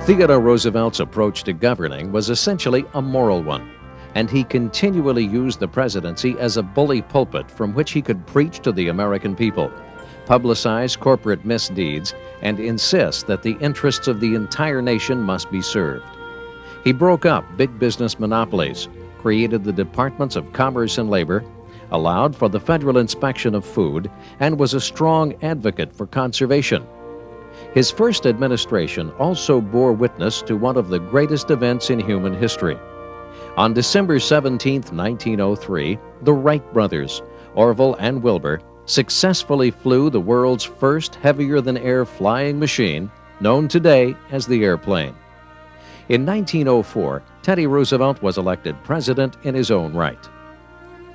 Theodore Roosevelt's approach to governing was essentially a moral one, and he continually used the presidency as a bully pulpit from which he could preach to the American people, publicize corporate misdeeds, and insist that the interests of the entire nation must be served. He broke up big business monopolies, created the Departments of Commerce and Labor, allowed for the federal inspection of food, and was a strong advocate for conservation. His first administration also bore witness to one of the greatest events in human history. On December 17, 1903, the Wright brothers, Orville and Wilbur, successfully flew the world's first heavier-than-air flying machine, known today as the airplane. In 1904, Teddy Roosevelt was elected president in his own right.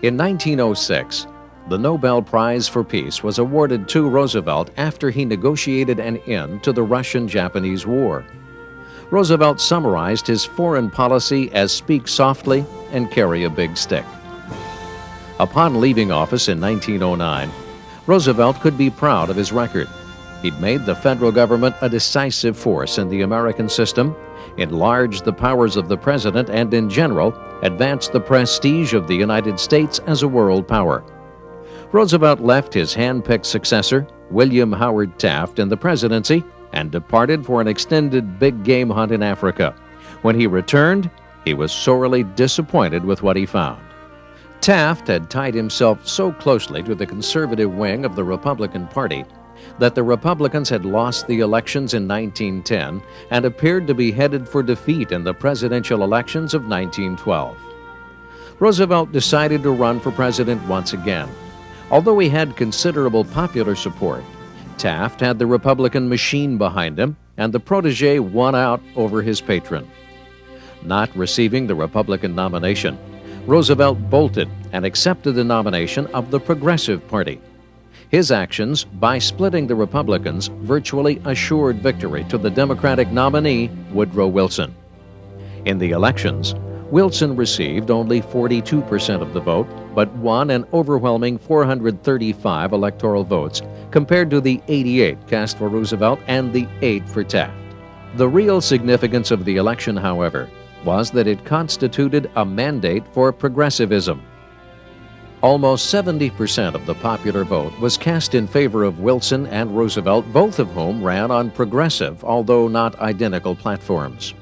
In 1906, the Nobel Prize for Peace was awarded to Roosevelt after he negotiated an end to the Russo-Japanese War. Roosevelt summarized his foreign policy as speak softly and carry a big stick. Upon leaving office in 1909, Roosevelt could be proud of his record. He'd made the federal government a decisive force in the American system, enlarged the powers of the president, and in general, advanced the prestige of the United States as a world power. Roosevelt left his hand-picked successor, William Howard Taft, in the presidency and departed for an extended big game hunt in Africa. When he returned, he was sorely disappointed with what he found. Taft had tied himself so closely to the conservative wing of the Republican Party that the Republicans had lost the elections in 1910 and appeared to be headed for defeat in the presidential elections of 1912. Roosevelt decided to run for president once again. Although he had considerable popular support, Taft had the Republican machine behind him, and the protege won out over his patron. Not receiving the Republican nomination, Roosevelt bolted and accepted the nomination of the Progressive Party. His actions, by splitting the Republicans, virtually assured victory to the Democratic nominee, Woodrow Wilson. In the elections, Wilson received only 42% of the vote, but won an overwhelming 435 electoral votes, compared to the 88 cast for Roosevelt and the 8 for Taft. The real significance of the election, however, was that it constituted a mandate for progressivism. Almost 70% of the popular vote was cast in favor of Wilson and Roosevelt, both of whom ran on progressive, although not identical, platforms.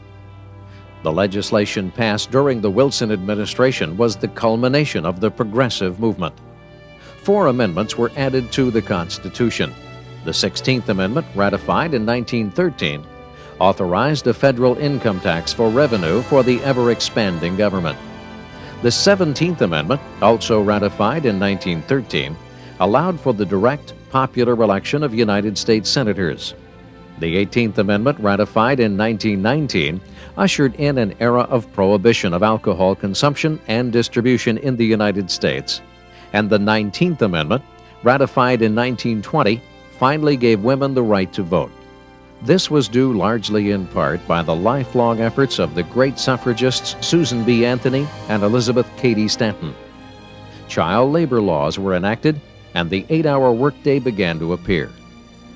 The legislation passed during the Wilson administration was the culmination of the progressive movement. 4 amendments were added to the Constitution. The 16th Amendment, ratified in 1913, authorized a federal income tax for revenue for the ever-expanding government. The 17th Amendment, also ratified in 1913, allowed for the direct, popular election of United States senators. The 18th Amendment, ratified in 1919, ushered in an era of prohibition of alcohol consumption and distribution in the United States. And the 19th Amendment, ratified in 1920, finally gave women the right to vote. This was due largely in part by the lifelong efforts of the great suffragists Susan B. Anthony and Elizabeth Cady Stanton. Child labor laws were enacted, and the 8-hour workday began to appear.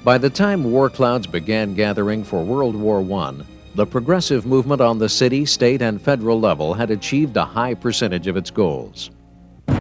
By the time war clouds began gathering for World War I, the progressive movement on the city, state, and federal level had achieved a high percentage of its goals.